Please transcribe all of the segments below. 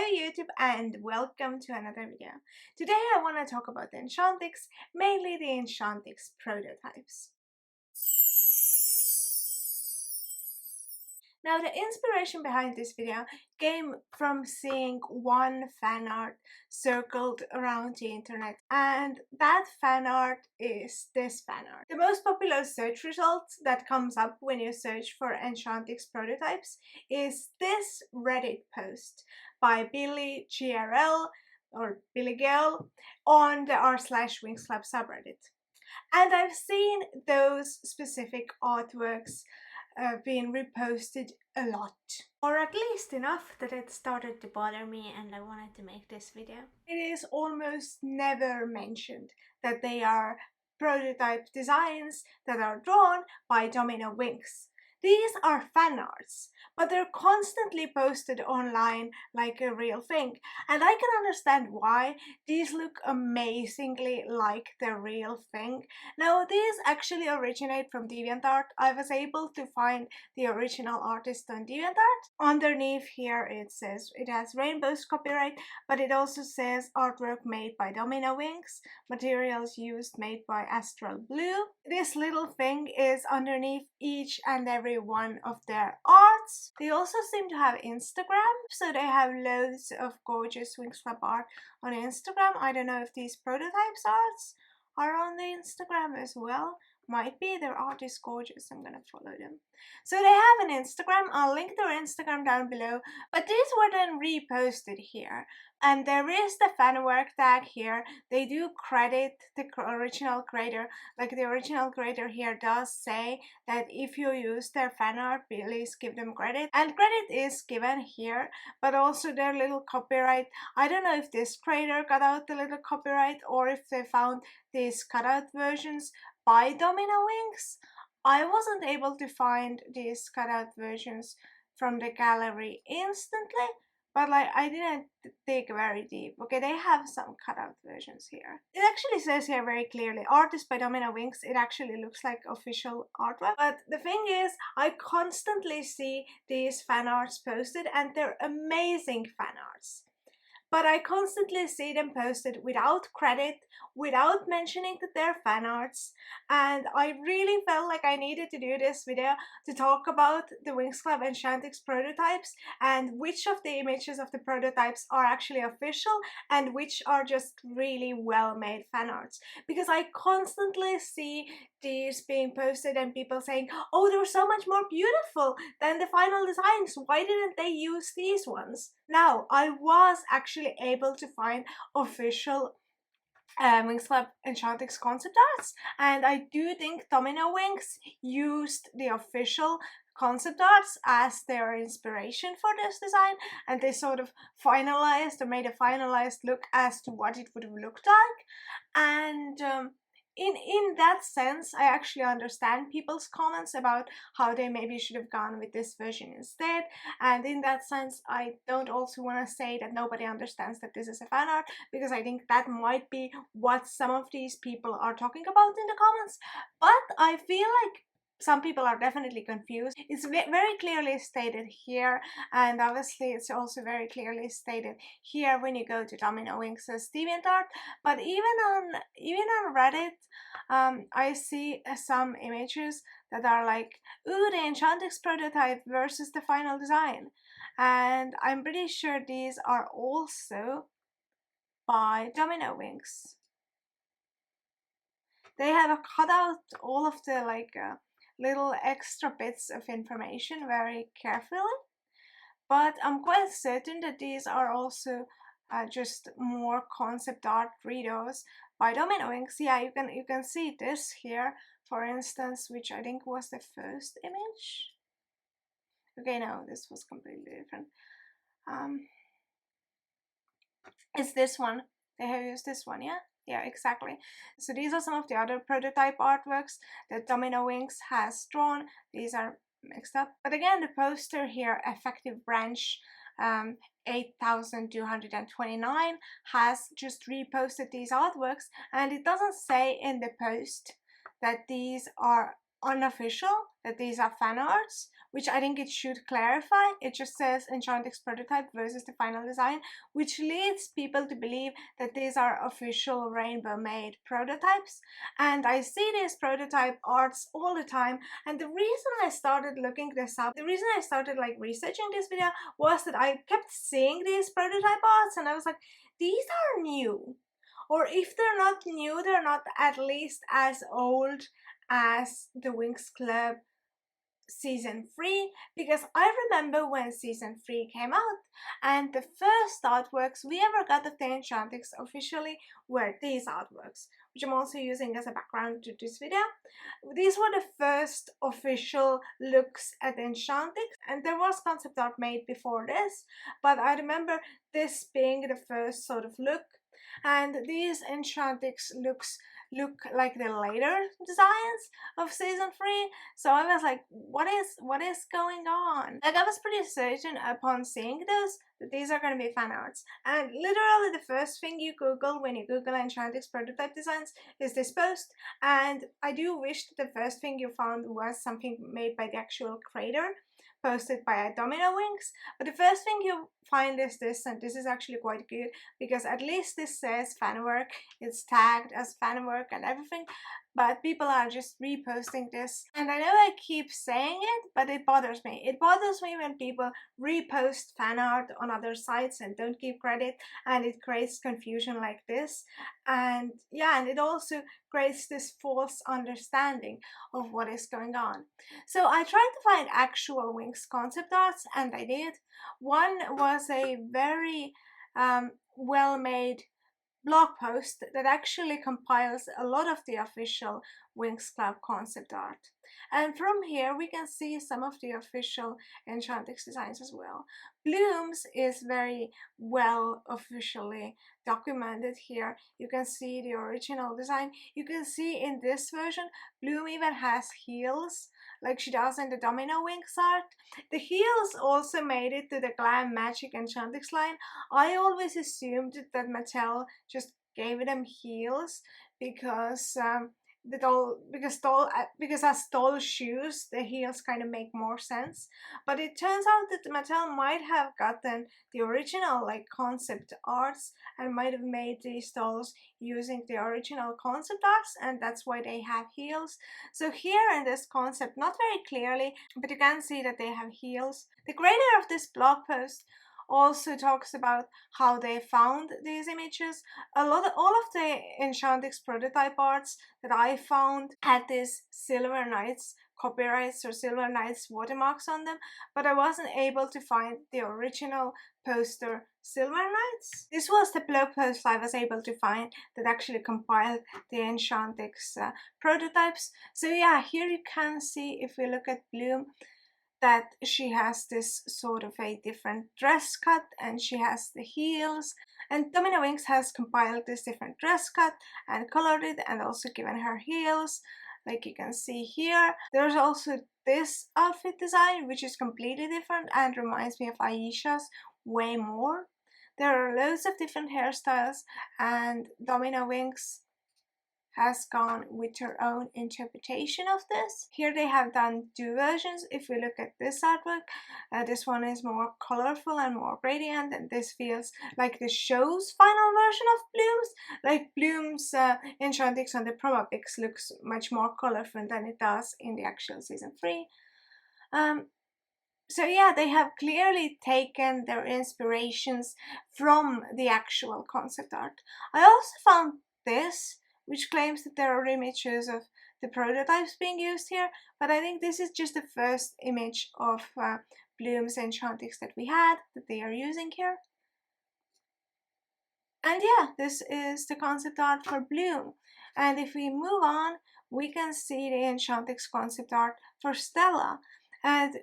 YouTube and welcome to another video. Today I want to talk about the Enchantix, mainly the Enchantix prototypes. Now the inspiration behind this video came from seeing one fan art circled around the internet, and that fan art is this fan art. The most popular search result that comes up when you search for Enchantix prototypes is this Reddit post by Billy GRL or Billy Girl on the r/Winx Club subreddit. And I've seen those specific artworks being reposted a lot, or at least enough that it started to bother me and I wanted to make this video. It is almost never mentioned that they are prototype designs that are drawn by DominoWinx. These are fan arts, but they're constantly posted online like a real thing, and I can understand why. These look amazingly like the real thing. Now, these actually originate from DeviantArt. I was able to find the original artist on DeviantArt. Underneath here it says it has Rainbow's copyright, but it also says artwork made by DominoWinx, materials used made by Astral Blue. This little thing is underneath each and every one of their arts. They also seem to have Instagram, so they have loads of gorgeous Winx Club art on Instagram. I don't know if these prototypes arts are on the Instagram as well. Might be. Their art is gorgeous. I'm gonna follow them. So they have an Instagram. I'll link their Instagram down below. But these were then reposted here. And there is the fan work tag here. They do credit the original creator. Like the original creator here does say that if you use their fan art, please give them credit. And credit is given here, but also their little copyright. I don't know if this creator got out the little copyright or if they found these cutout versions by DominoWinx. I wasn't able to find these cutout versions from the gallery instantly, but like I didn't dig very deep. Okay, they have some cutout versions here. It actually says here very clearly, artist by DominoWinx. It actually looks like official artwork. But the thing is, I constantly see these fan arts posted and they're amazing fan arts. But I constantly see them posted without credit, without mentioning that they're fan arts, and I really felt like I needed to do this video to talk about the Winx Club Enchantix prototypes and which of the images of the prototypes are actually official and which are just really well-made fan arts. Because I constantly see these being posted and people saying, oh, they're so much more beautiful than the final designs, why didn't they use these ones? Now, I was actually able to find official Winx Club Enchantix concept arts, and I do think DominoWinx used the official concept arts as their inspiration for this design, and they sort of finalized or made a finalized look as to what it would have looked like. And in that sense, I actually understand people's comments about how they maybe should have gone with this version instead. And in that sense, I don't also want to say that nobody understands that this is a fan art, because I think that might be what some of these people are talking about in the comments. But I feel like some people are definitely confused. It's very clearly stated here, and obviously it's also very clearly stated here when you go to DominoWinx's DeviantArt. But even on Reddit, I see some images that are like, ooh, the Enchantix prototype versus the final design, and I'm pretty sure these are also by DominoWinx. They have cut out all of the little extra bits of information very carefully, but I'm quite certain that these are also just more concept art redos by DominoWinx. Yeah, you can see this here, for instance, which I think was the first image. Okay, no, this was completely different. It's this one. They have used this one, yeah? Yeah, exactly. So these are some of the other prototype artworks that DominoWinx has drawn. These are mixed up. But again, the poster here, Effective Branch 8229, has just reposted these artworks, and it doesn't say in the post that these are unofficial, that these are fan arts, which I think it should clarify. It just says Enchantix prototype versus the final design, which leads people to believe that these are official Rainbow made prototypes. And I see these prototype arts all the time, and the reason I started looking this up, the reason I started like researching this video was that I kept seeing these prototype arts and I was like, these are new. Or if they're not new, they're not at least as old as the Winx Club season 3, because I remember when season 3 came out and the first artworks we ever got of the Enchantix officially were these artworks, which I'm also using as a background to this video. These were the first official looks at Enchantix, and there was concept art made before this, but I remember this being the first sort of look. And these Enchantix looks look like the later designs of season 3, so I was like, what is going on? Like, I was pretty certain upon seeing those that these are going to be fan arts, and literally the first thing you Google when you Google Enchantix prototype designs is this post, and I do wish that the first thing you found was something made by the actual creator, posted by a DominoWinx, but the first thing you find is this, and this is actually quite good because at least this says fan work, it's tagged as fan work and everything, but people are just reposting this, and I know I keep saying it, but it bothers me. It bothers me when people repost fan art on other sites and don't give credit, and it creates confusion like this, and yeah, and it also creates this false understanding of what is going on. So I tried to find actual Winx concept arts, and I did. One was a very well-made blog post that actually compiles a lot of the official Winx Club concept art. And from here we can see some of the official Enchantix designs as well. Bloom's is very well officially documented here. You can see the original design. You can see in this version Bloom even has heels like she does in the DominoWinx art. The heels also made it to the Glam Magic Enchantix line. I always assumed that Mattel just gave them heels because because as doll shoes the heels kind of make more sense, but it turns out that Mattel might have gotten the original like concept arts and might have made these dolls using the original concept arts, and that's why they have heels. So here in this concept, not very clearly, but you can see that they have heels. The creator of this blog post also talks about how they found these images. All of the Enchantix prototype arts that I found had these Silver Knights copyrights or Silver Knights watermarks on them, but I wasn't able to find the original poster Silver Knights. This was the blog post I was able to find that actually compiled the Enchantix prototypes. So yeah, here you can see, if we look at Bloom, that she has this sort of a different dress cut and she has the heels, and DominoWinx has compiled this different dress cut and colored it and also given her heels, like you can see here. There's also this outfit design which is completely different and reminds me of Aisha's way more. There are loads of different hairstyles, and DominoWinx has gone with her own interpretation of this. Here they have done two versions. If we look at this artwork, this one is more colorful and more radiant, and this feels like the show's final version of Bloom's. Like Bloom's Enchantix on the promo pics looks much more colorful than it does in the actual season 3. So yeah, they have clearly taken their inspirations from the actual concept art. I also found this, which claims that there are images of the prototypes being used here, but I think this is just the first image of Bloom's Enchantix that we had, that they are using here. And yeah, this is the concept art for Bloom. And if we move on, we can see the Enchantix concept art for Stella. And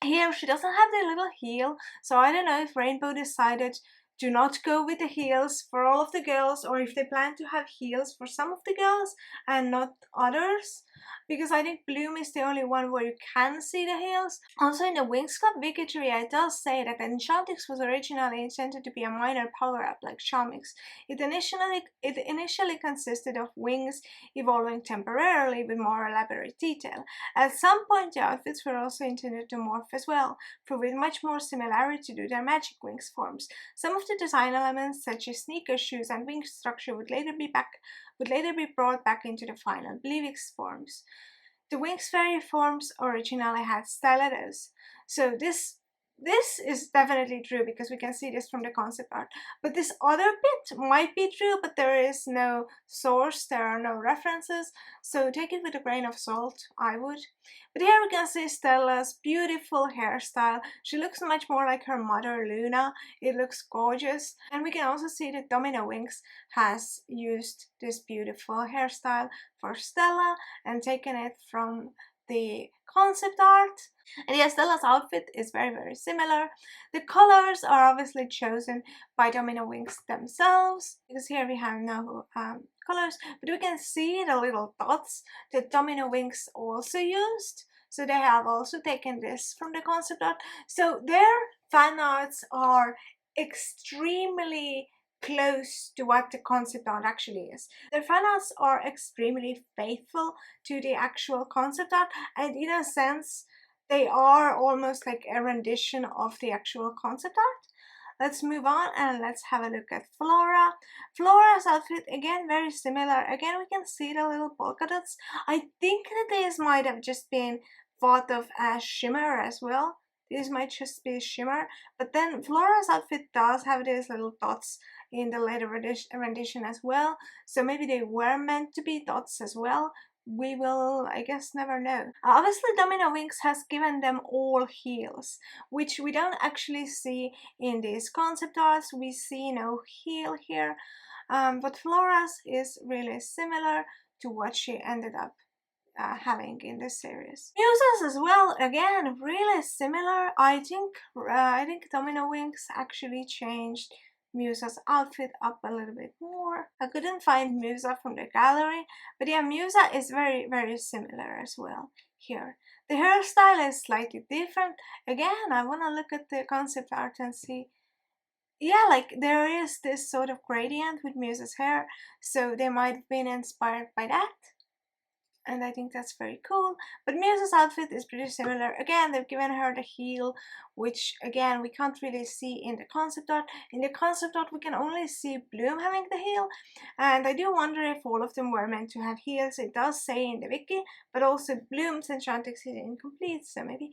here she doesn't have the little heel, so I don't know if Rainbow decided to not go with the heels for all of the girls, or if they plan to have heels for some of the girls and not others. because I think Bloom is the only one where you can see the heels. Also in the Winx Club Wiki trivia, it does say that Enchantix was originally intended to be a minor power-up like Charmix. It initially consisted of wings evolving temporarily with more elaborate detail. At some point the outfits were also intended to morph as well, proving much more similarity to their magic wings forms. Some of the design elements such as sneaker shoes and wing structure would later be brought back into the final Bleewix forms. The Winx fairy forms originally had stilettos, so this is definitely true because we can see this from the concept art. But this other bit might be true, but there is no source, there are no references, so take it with a grain of salt, I would. But here we can see Stella's beautiful hairstyle. She looks much more like her mother Luna. It looks gorgeous. And we can also see that DominoWinx has used this beautiful hairstyle for Stella and taken it from the concept art. And yes, Stella's outfit is very similar. The colors are obviously chosen by DominoWinx themselves, because here we have no colors, but we can see the little dots that DominoWinx also used. So they have also taken this from the concept art. So their fan arts are extremely close to what the concept art actually is. Their fan arts are extremely faithful to the actual concept art, and in a sense they are almost like a rendition of the actual concept art. Let's move on and let's have a look at Flora. Flora's outfit, again, very similar. Again, we can see the little polka dots. I think that these might have just been thought of as shimmer as well. These might just be shimmer. But then Flora's outfit does have these little dots in the later rendition as well. So maybe they were meant to be dots as well. We will, I guess, never know. Obviously, DominoWinx has given them all heels, which we don't actually see in these concept arts. We see no heel here, but Flora's is really similar to what she ended up having in this series. Musa's as well, again, really similar. I think DominoWinx actually changed Musa's outfit up a little bit more. I couldn't find Musa from the gallery, but yeah, Musa is very similar as well here. The hairstyle is slightly different. Again, I want to look at the concept art and see. Yeah, like there is this sort of gradient with Musa's hair, so they might have been inspired by that. And I think that's very cool. But Musa's outfit is pretty similar. Again, they've given her the heel, which again we can't really see in the concept art. In the concept art we can only see Bloom having the heel, and I do wonder if all of them were meant to have heels. It does say in the wiki, but also Bloom's Enchantix is incomplete, so maybe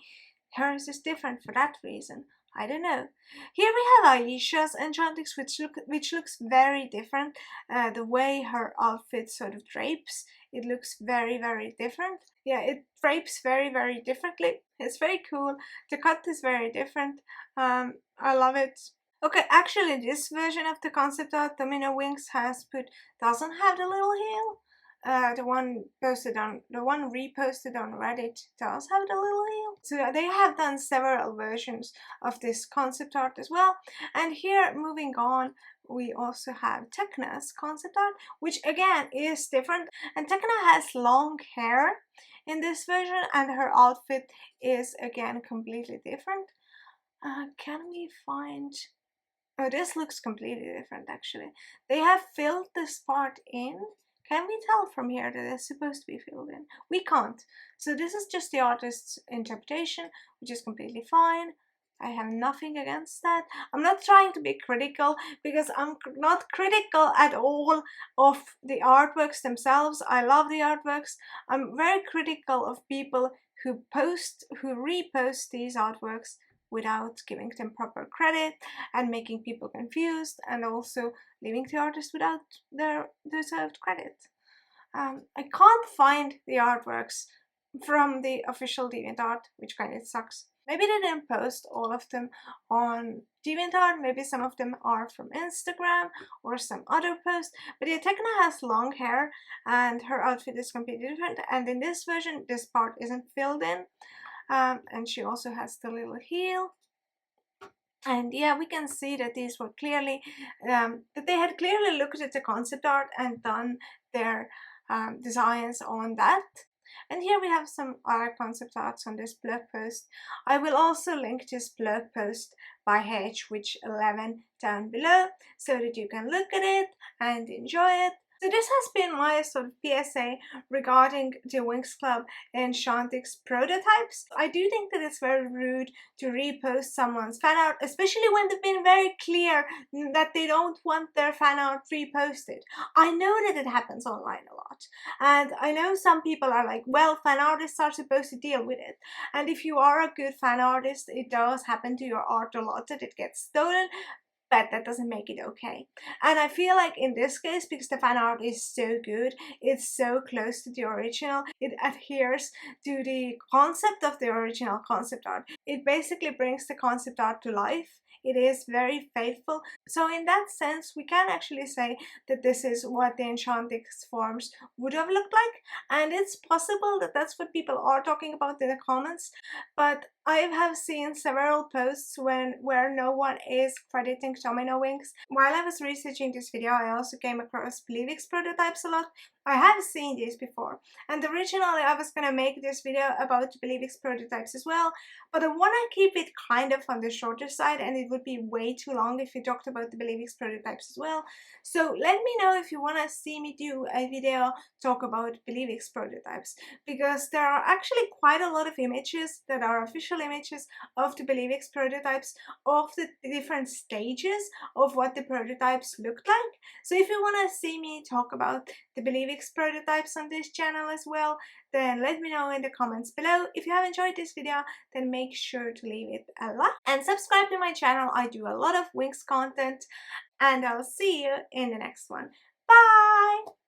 hers is different for that reason. I don't know. Here we have Aisha's Enchantix, which looks very different. The way her outfit sort of drapes, it looks very different. Yeah, it drapes very differently. It's very cool. The cut is very different. I love it. Okay, actually this version of the concept art DominoWinx has doesn't have the little heel. The one reposted on Reddit does have the little heel. So they have done several versions of this concept art as well. And here, moving on, we also have Tecna's concept art, which again is different. And Tecna has long hair in this version, and her outfit is again completely different. Can we find... Oh, this looks completely different actually. They have filled this part in. Can we tell from here that it's supposed to be filled in? We can't. So this is just the artist's interpretation, which is completely fine. I have nothing against that. I'm not trying to be critical because I'm not critical at all of the artworks themselves. I love the artworks. I'm very critical of people who repost these artworks without giving them proper credit and making people confused, and also leaving the artist without their deserved credit. I can't find the artworks from the official DeviantArt, which kind of sucks. Maybe they didn't post all of them on DeviantArt, maybe some of them are from Instagram or some other post, but yeah, Tecna has long hair and her outfit is completely different, and in this version this part isn't filled in. And she also has the little heel. And yeah, we can see that these were clearly, that they had clearly looked at the concept art and done their designs on that. And here we have some other concept arts on this blog post. I will also link this blog post by H11 down below so that you can look at it and enjoy it. So this has been my sort of PSA regarding the Winx Club Enchantix prototypes. I do think that it's very rude to repost someone's fan art, especially when they've been very clear that they don't want their fan art reposted. I know that it happens online a lot, and I know some people are like, well, fan artists are supposed to deal with it. And if you are a good fan artist, it does happen to your art a lot that it gets stolen, but that doesn't make it okay. And I feel like in this case, because the fan art is so good, it's so close to the original, it adheres to the concept of the original concept art. It basically brings the concept art to life. It is very faithful. So in that sense, we can actually say that this is what the Enchantix forms would have looked like. And it's possible that that's what people are talking about in the comments. But I have seen several posts where no one is crediting DominoWinx. While I was researching this video, I also came across DominoWinx prototypes a lot. I have seen these before, and originally I was gonna make this video about DominoWinx prototypes as well, but I wanna keep it kind of on the shorter side, and it would be way too long if we talked about the DominoWinx prototypes as well. So let me know if you wanna see me do a video talk about DominoWinx prototypes, because there are actually quite a lot of images that are official images of the DominoWinx prototypes, of the different stages of what the prototypes looked like. So if you wanna see me talk about the DominoWinx prototypes on this channel as well, then let me know in the comments below. If you have enjoyed this video, then make sure to leave it a like and subscribe to my channel. I do a lot of Winx content, and I'll see you in the next one. Bye!